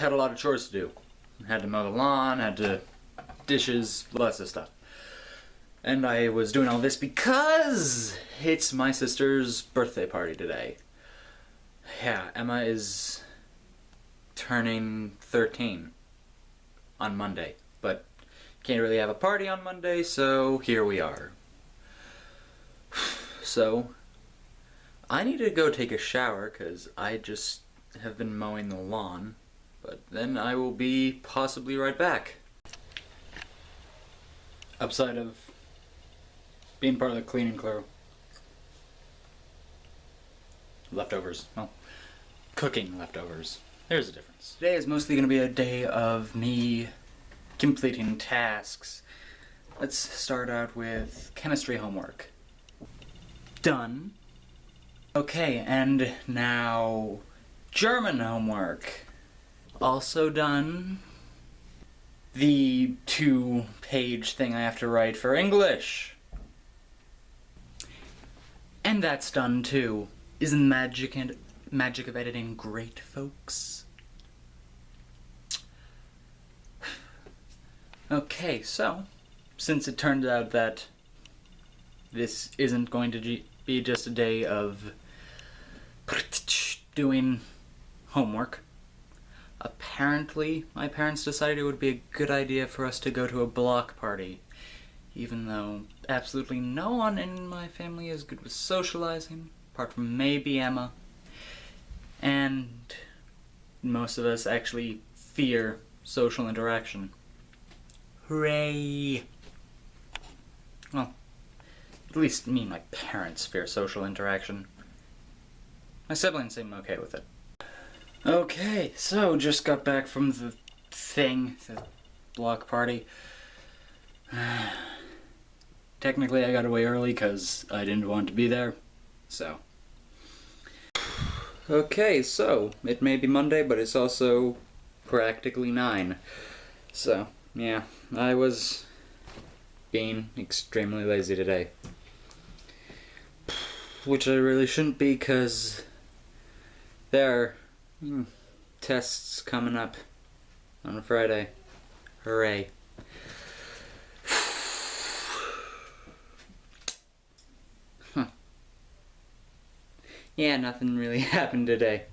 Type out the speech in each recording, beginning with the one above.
had a lot of chores to do. Had to mow the lawn, had to dishes, lots of stuff. And I was doing all this because it's my sister's birthday party today. Yeah, Emma is turning 13 on Monday, but can't really have a party on Monday, so here we are. So, I need to go take a shower because I just have been mowing the lawn, but then I will be possibly right back. Upside of being part of the cleaning crew. Leftovers. Well, cooking leftovers. There's a difference. Today is mostly going to be a day of me completing tasks. Let's start out with chemistry homework. Done. Okay, and now German homework. Also done. The 2-page thing I have to write for English. And that's done too. Isn't magic of editing great, folks? Okay, so since it turned out that this isn't going to be just a day of doing homework, apparently my parents decided it would be a good idea for us to go to a block party, even though absolutely no one in my family is good with socializing, apart from maybe Emma, and most of us actually fear social interaction. Hooray! Well, at least me and my parents fear social interaction. My siblings seem okay with it. Okay, so just got back from the block party. Technically I got away early because I didn't want to be there, so. Okay, so it may be Monday, but it's also practically 9. So, yeah, I was being extremely lazy today. Which I really shouldn't be, because there are tests coming up on Friday. Hooray. Yeah, nothing really happened today.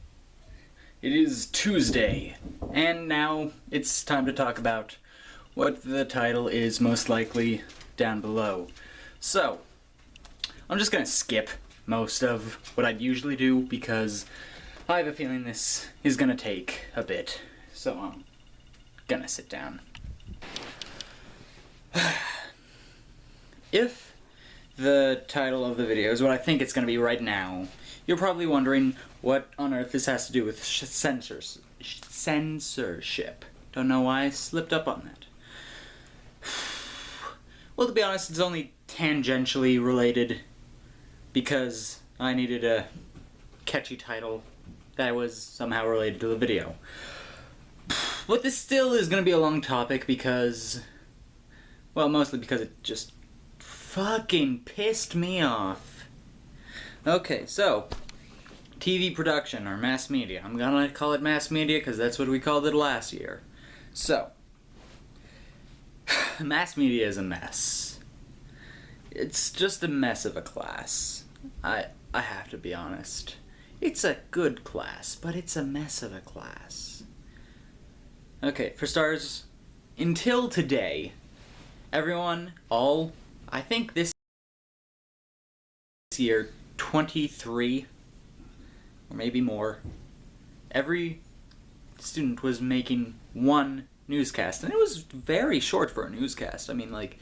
It is Tuesday, and now it's time to talk about what the title is most likely down below. So, I'm just gonna skip most of what I'd usually do because I have a feeling this is gonna take a bit, so I'm gonna sit down. If the title of the video is what I think it's gonna be right now, you're probably wondering what on earth this has to do with censorship. Don't know why I slipped up on that. Well, to be honest, it's only tangentially related because I needed a catchy title that was somehow related to the video. But this still is going to be a long topic because, well, mostly because it just fucking pissed me off. Okay, so, TV production, or mass media. I'm gonna call it mass media because that's what we called it last year. So, mass media is a mess. It's just a mess of a class. I have to be honest. It's a good class, but it's a mess of a class. Okay, for starters, until today, everyone, I think this year, 23, or maybe more, every student was making one newscast, and it was very short for a newscast. I mean, like,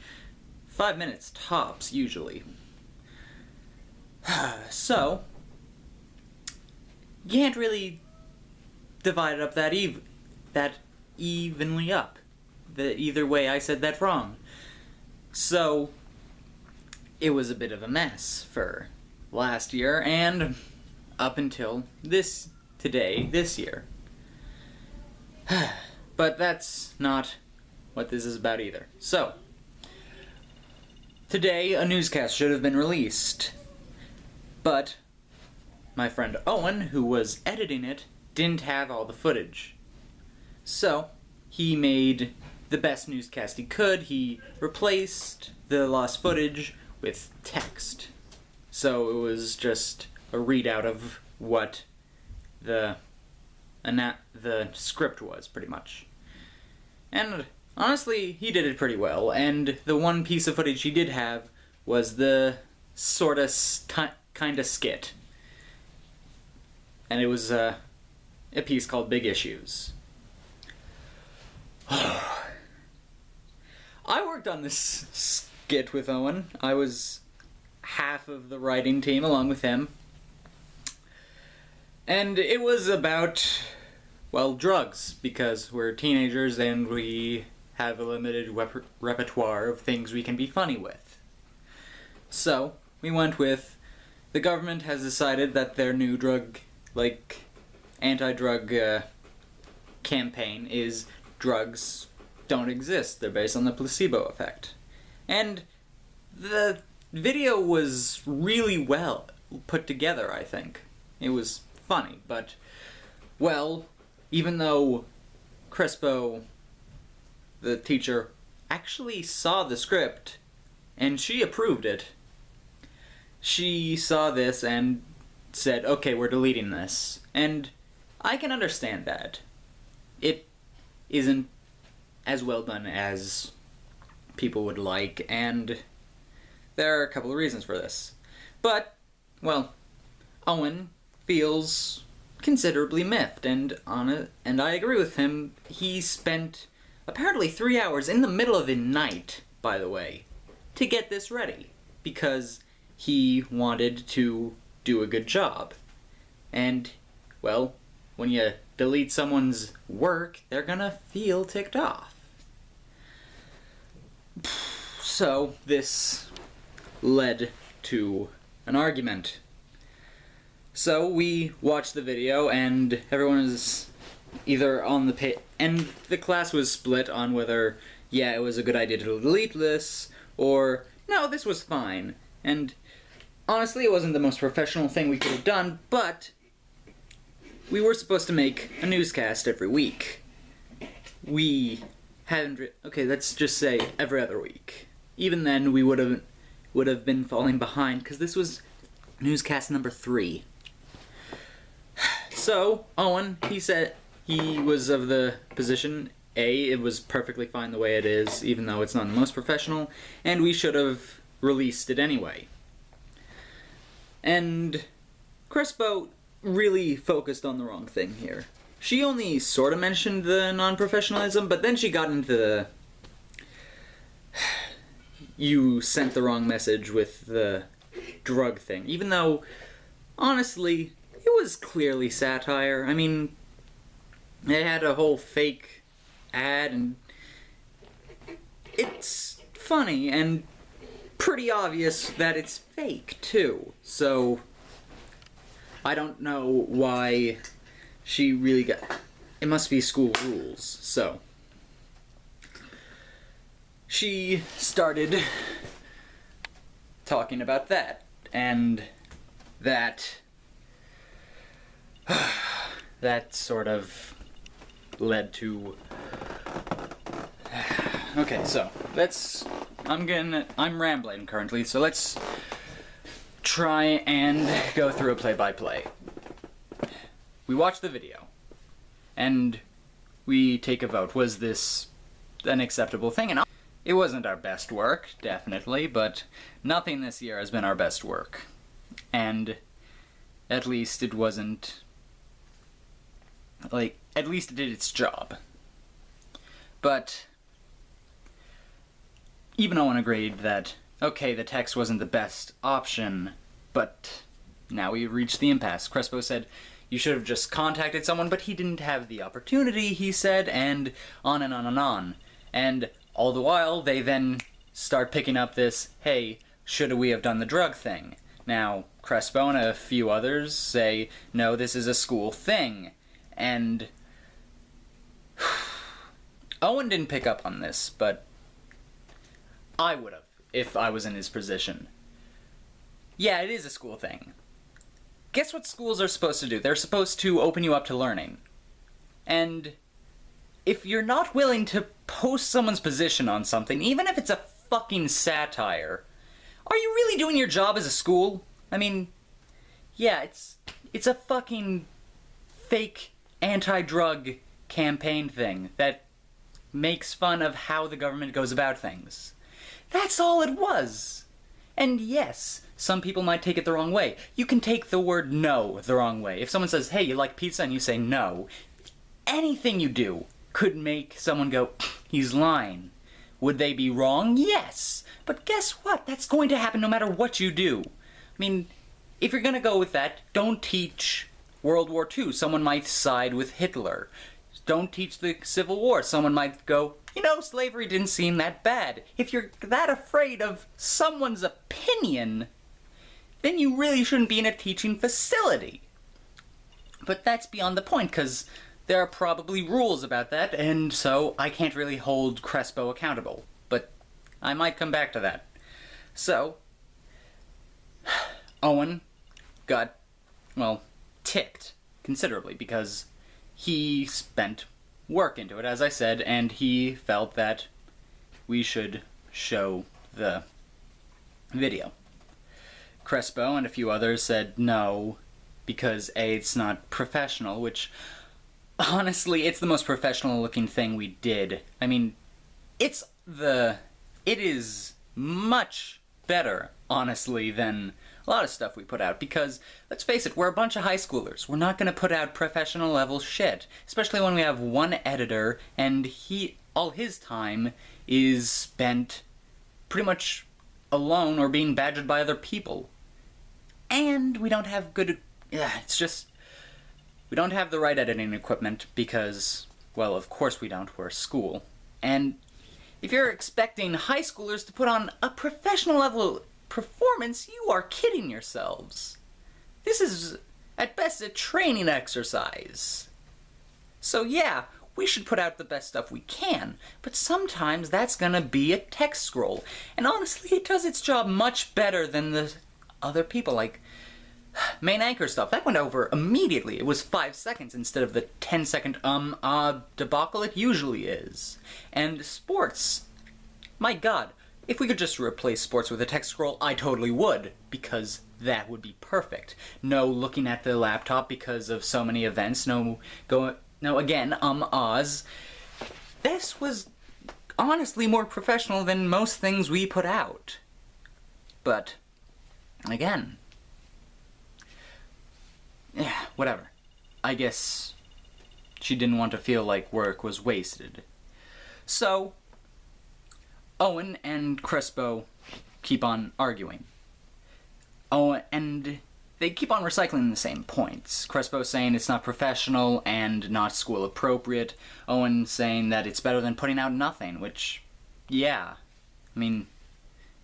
5 minutes tops, usually. So, you can't really divide it up that evenly up. Either way, I said that wrong. So, it was a bit of a mess for last year, and up until this year. But that's not what this is about either. So, today a newscast should have been released, but my friend Owen, who was editing it, didn't have all the footage. So, he made the best newscast he could. He replaced the lost footage with text. So it was just a readout of what the script was, pretty much. And honestly, he did it pretty well, and the one piece of footage he did have was the sorta kinda skit. And it was a piece called Big Issues. I worked on this skit with Owen. I was half of the writing team along with him. And it was about, well, drugs, because we're teenagers and we have a limited repertoire of things we can be funny with. So, we went with, the government has decided that their new anti-drug campaign is drugs don't exist. They're based on the placebo effect. And the video was really well put together, I think. It was funny, but, well, even though Crespo, the teacher, actually saw the script, and she approved it, she saw this and said, okay, we're deleting this. And I can understand that. It isn't as well done as people would like, and there are a couple of reasons for this. But, well, Owen feels considerably miffed, and I agree with him. He spent apparently 3 hours in the middle of the night, by the way, to get this ready, because he wanted to do a good job. And, well, when you delete someone's work, they're gonna feel ticked off. So, this led to an argument. So, we watched the video, and everyone was either on the page, and the class was split on whether, yeah, it was a good idea to delete this, or, no, this was fine. And honestly, it wasn't the most professional thing we could have done, but we were supposed to make a newscast every week. We hadn't, okay, let's just say every other week. Even then, we would have been falling behind, because this was newscast number 3. So, Owen, he said he was of the position, A, it was perfectly fine the way it is, even though it's not the most professional, and we should have released it anyway. And Crespo really focused on the wrong thing here. She only sort of mentioned the non-professionalism, but then she got into the you sent the wrong message with the drug thing, even though, honestly, it was clearly satire. I mean, they had a whole fake ad, and it's funny, and pretty obvious that it's fake, too. So, I don't know why she really got... It must be school rules, so... She started talking about that, and that sort of led to... Okay, so, I'm rambling currently, so let's try and go through a play-by-play. We watch the video, and we take a vote. Was this an acceptable thing? And it wasn't our best work, definitely, but nothing this year has been our best work. And at least it wasn't... at least it did its job. But even Owen agreed that, okay, the text wasn't the best option, but now we reached the impasse. Crespo said, you should have just contacted someone, but he didn't have the opportunity, he said, and on and on and on. And all the while, they then start picking up this, hey, should we have done the drug thing? Now, Crespo and a few others say, no, this is a school thing. And Owen didn't pick up on this, but I would have, if I was in his position. Yeah, it is a school thing. Guess what schools are supposed to do? They're supposed to open you up to learning. And if you're not willing to post someone's position on something, even if it's a fucking satire, are you really doing your job as a school? I mean, yeah, it's a fucking fake anti-drug campaign thing that makes fun of how the government goes about things. That's all it was. And yes, some people might take it the wrong way. You can take the word no the wrong way. If someone says, hey, you like pizza, and you say no, anything you do could make someone go, he's lying. Would they be wrong? Yes. But guess what? That's going to happen no matter what you do. I mean, if you're going to go with that, don't teach World War II. Someone might side with Hitler. Don't teach the Civil War. Someone might go, you know, slavery didn't seem that bad. If you're that afraid of someone's opinion, then you really shouldn't be in a teaching facility. But that's beyond the point, because there are probably rules about that, and so I can't really hold Crespo accountable. But I might come back to that. So, Owen got, well, ticked considerably, because he spent work into it, as I said, and he felt that we should show the video. Crespo and a few others said no, because A, it's not professional, which, honestly, it's the most professional looking thing we did. I mean, it is much better, honestly, than a lot of stuff we put out, because, let's face it, we're a bunch of high schoolers. We're not going to put out professional level shit, especially when we have one editor, and all his time is spent pretty much alone or being badgered by other people. And we don't have we don't have the right editing equipment because, well, of course we don't, we're a school. And if you're expecting high schoolers to put on a professional level performance, you are kidding yourselves. This is, at best, a training exercise. So yeah, we should put out the best stuff we can, but sometimes that's gonna be a text scroll. And honestly, it does its job much better than the other people, like main anchor stuff. That went over immediately. It was 5 seconds instead of the 10-second debacle it usually is. And sports, my god, if we could just replace sports with a text scroll, I totally would, because that would be perfect. No looking at the laptop because of so many events, Oz. This was honestly more professional than most things we put out. But, again, yeah, whatever. I guess she didn't want to feel like work was wasted. So, Owen and Crespo keep on arguing. And they keep on recycling the same points. Crespo saying it's not professional and not school appropriate. Owen saying that it's better than putting out nothing, which, yeah, I mean,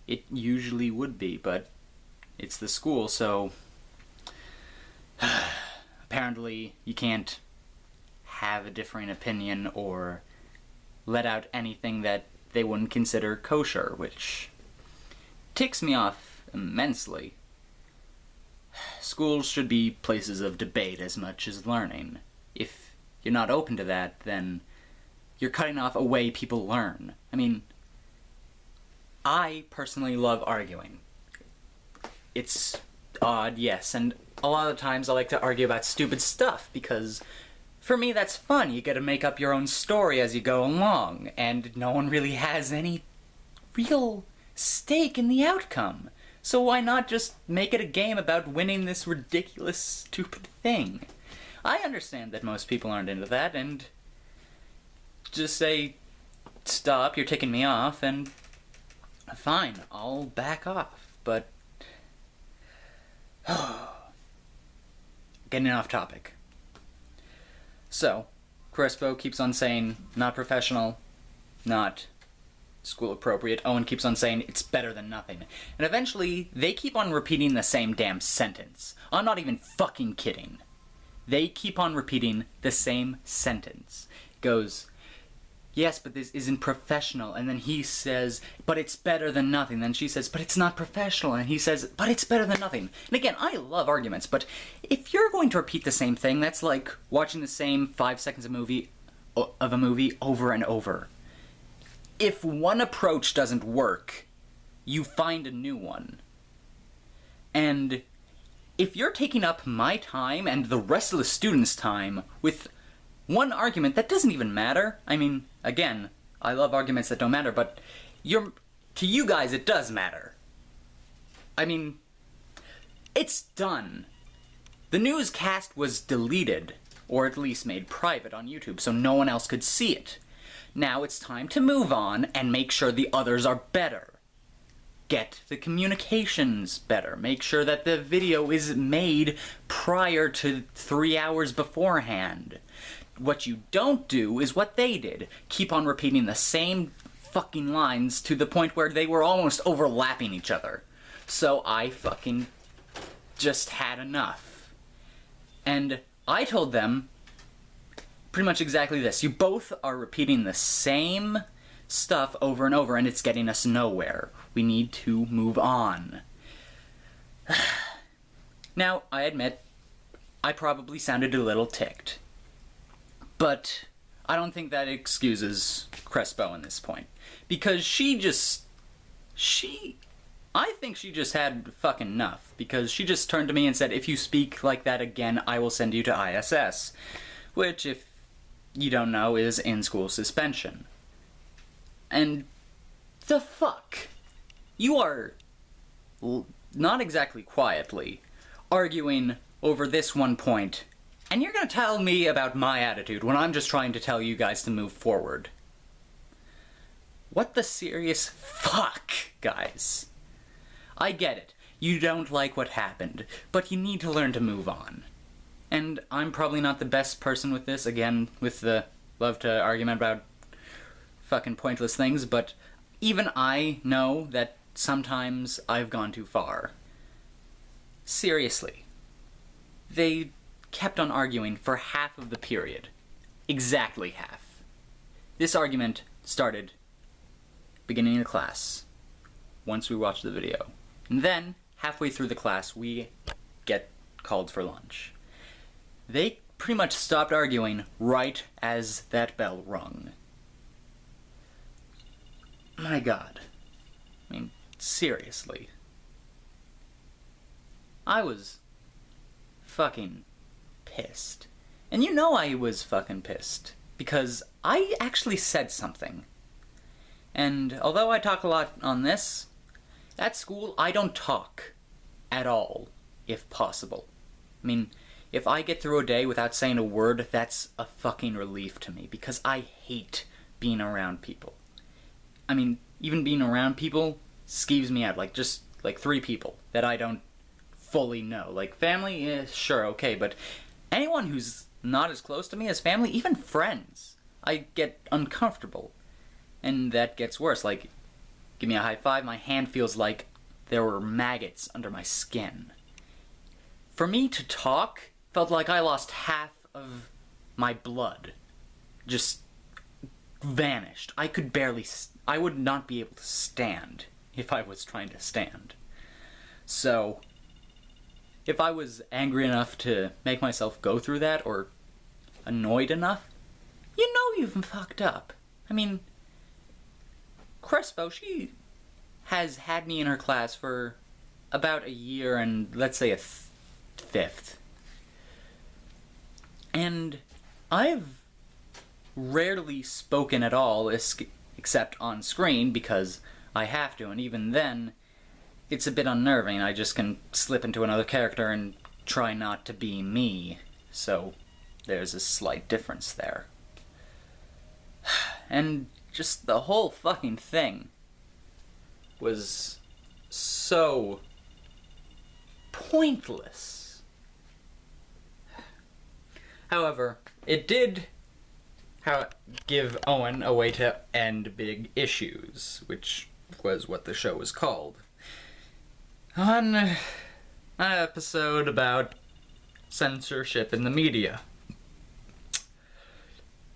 it usually would be, but it's the school, so apparently you can't have a differing opinion or let out anything that they wouldn't consider kosher, which ticks me off immensely. Schools should be places of debate as much as learning. If you're not open to that, then you're cutting off a way people learn. I mean, I personally love arguing. It's odd, yes, and a lot of times I like to argue about stupid stuff, because for me that's fun. You get to make up your own story as you go along, and no one really has any real stake in the outcome. So why not just make it a game about winning this ridiculous, stupid thing? I understand that most people aren't into that, and just say, stop, you're ticking me off, and fine, I'll back off. But getting off topic. So, Crespo keeps on saying, not professional, not school appropriate. Owen keeps on saying, it's better than nothing. And eventually, they keep on repeating the same damn sentence. I'm not even fucking kidding. They keep on repeating the same sentence. It goes, yes, but this isn't professional. And then he says, but it's better than nothing. Then she says, but it's not professional. And he says, but it's better than nothing. And again, I love arguments, but if you're going to repeat the same thing, that's like watching the same 5 seconds of movie of a movie over and over. If one approach doesn't work, you find a new one. And if you're taking up my time and the rest of the students' time with one argument that doesn't even matter, I mean, again, I love arguments that don't matter, but to you guys it does matter. I mean, it's done. The newscast was deleted, or at least made private on YouTube, so no one else could see it. Now it's time to move on and make sure the others are better. Get the communications better. Make sure that the video is made prior to 3 hours beforehand. What you don't do is what they did. Keep on repeating the same fucking lines to the point where they were almost overlapping each other. So I fucking just had enough. And I told them pretty much exactly this. You both are repeating the same stuff over and over, and it's getting us nowhere. We need to move on. Now, I admit, I probably sounded a little ticked. But I don't think that excuses Crespo in this point. Because I think she just had fucking enough. Because she just turned to me and said, if you speak like that again, I will send you to ISS. Which, if you don't know, is in-school suspension. And the fuck? You are, not exactly quietly, arguing over this one point, and you're gonna tell me about my attitude when I'm just trying to tell you guys to move forward. What the serious fuck, guys? I get it. You don't like what happened, but you need to learn to move on. And I'm probably not the best person with this, again, with the love to argument about fucking pointless things, but even I know that sometimes I've gone too far. Seriously. They kept on arguing for half of the period. Exactly half. This argument started beginning of class, once we watched the video. And then, halfway through the class, we get called for lunch. They pretty much stopped arguing right as that bell rung. My God. I mean, seriously. I was fucking pissed. And you know I was fucking pissed, because I actually said something. And although I talk a lot on this, at school I don't talk at all, if possible. I mean, if I get through a day without saying a word, that's a fucking relief to me, because I hate being around people. I mean, even being around people skeeves me out, just 3 people that I don't fully know. Like, family, sure, okay, but anyone who's not as close to me as family, even friends, I get uncomfortable. And that gets worse. Like, give me a high five, my hand feels like there were maggots under my skin. For me to talk felt like I lost half of my blood. Just vanished. I could barely, I would not be able to stand if I was trying to stand. So, if I was angry enough to make myself go through that, or annoyed enough, you know you've fucked up. I mean, Crespo, she has had me in her class for about a year and, let's say, a fifth. And I've rarely spoken at all, except on screen, because I have to, and even then, it's a bit unnerving. I just can slip into another character and try not to be me. So, there's a slight difference there. And just the whole fucking thing was so pointless. However, it did give Owen a way to end big issues, which was what the show was called. On an episode about censorship in the media.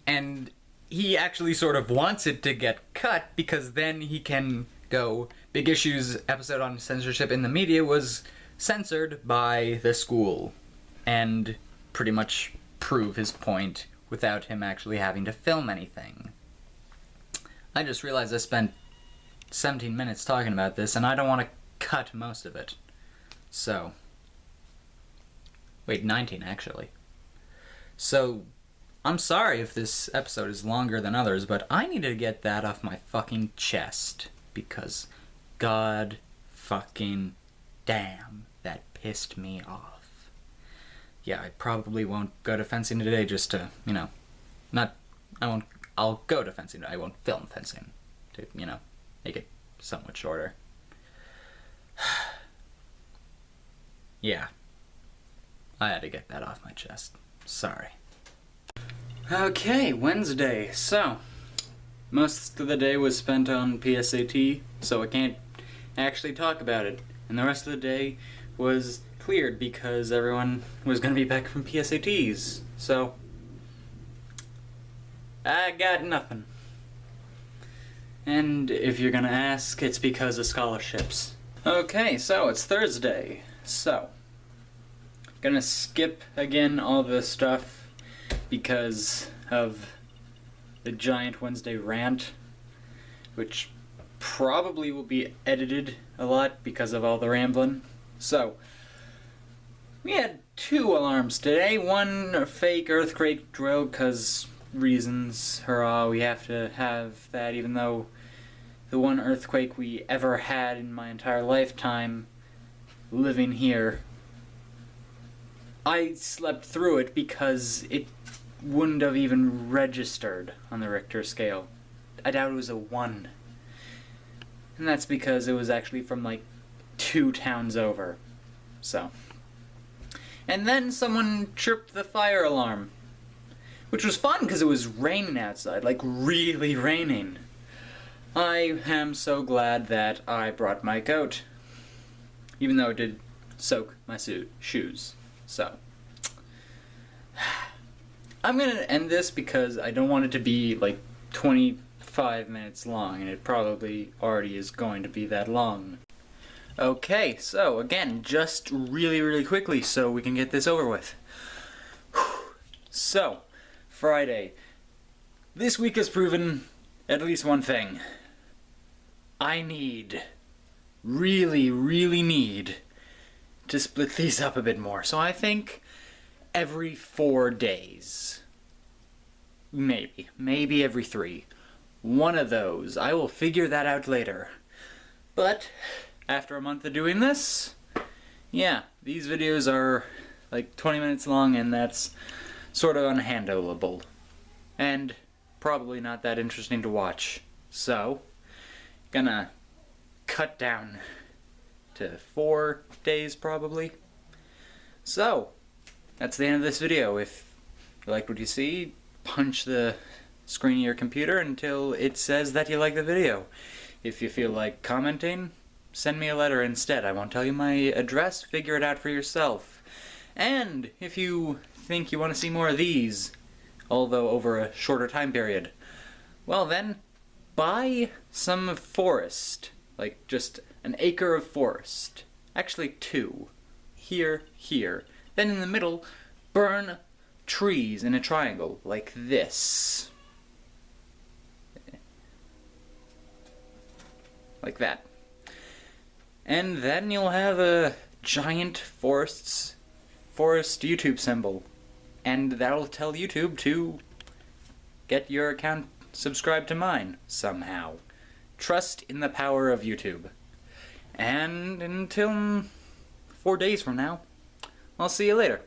And he actually sort of wants it to get cut, because then he can go, Big Issues episode on censorship in the media was censored by the school, and pretty much prove his point without him actually having to film anything. I just realized I spent 17 minutes talking about this, and I don't want to cut most of it. So, wait, 19 actually. So, I'm sorry if this episode is longer than others, but I need to get that off my fucking chest, because god fucking damn, that pissed me off. Yeah, I probably won't go to fencing today just to, you know, I'll go to fencing, I won't film fencing to, you know, make it somewhat shorter. Yeah. I had to get that off my chest. Sorry. Okay, Wednesday. So, most of the day was spent on PSAT, so I can't actually talk about it. And the rest of the day was cleared because everyone was going to be back from PSATs. So, I got nothing. And if you're gonna ask, it's because of scholarships. Okay, so it's Thursday. So, gonna skip again all this stuff because of the giant Wednesday rant, which probably will be edited a lot because of all the rambling. So, we had 2 alarms today. One a fake earthquake drill, cause reasons, hurrah, we have to have that, even though the one earthquake we ever had in my entire lifetime living here, I slept through it because it wouldn't have even registered on the Richter scale. I doubt it was a 1. And that's because it was actually from like 2 towns over. So. And then someone tripped the fire alarm. Which was fun because it was raining outside, like really raining. I am so glad that I brought my coat. Even though it did soak my shoes. So. I'm gonna end this because I don't want it to be like 25 minutes long, and it probably already is going to be that long. Okay, so again, just really quickly so we can get this over with. So, Friday. This week has proven at least one thing. I really need to split these up a bit more. So I think every 4 days. Maybe every 3. One of those. I will figure that out later. But after a month of doing this, yeah, these videos are like 20 minutes long, and that's sort of unhandleable. And probably not that interesting to watch. So, gonna cut down to 4 days probably. So, that's the end of this video. If you liked what you see, punch the screen of your computer until it says that you like the video. If you feel like commenting, send me a letter instead. I won't tell you my address, figure it out for yourself. And if you think you want to see more of these, although over a shorter time period, well then, buy some forest. Like just an acre of forest. Actually 2. Here. Then in the middle, burn trees in a triangle, like this. Like that. And then you'll have a giant forest YouTube symbol. And that'll tell YouTube to get your account subscribed to mine somehow. Trust in the power of YouTube. And until 4 days from now, I'll see you later.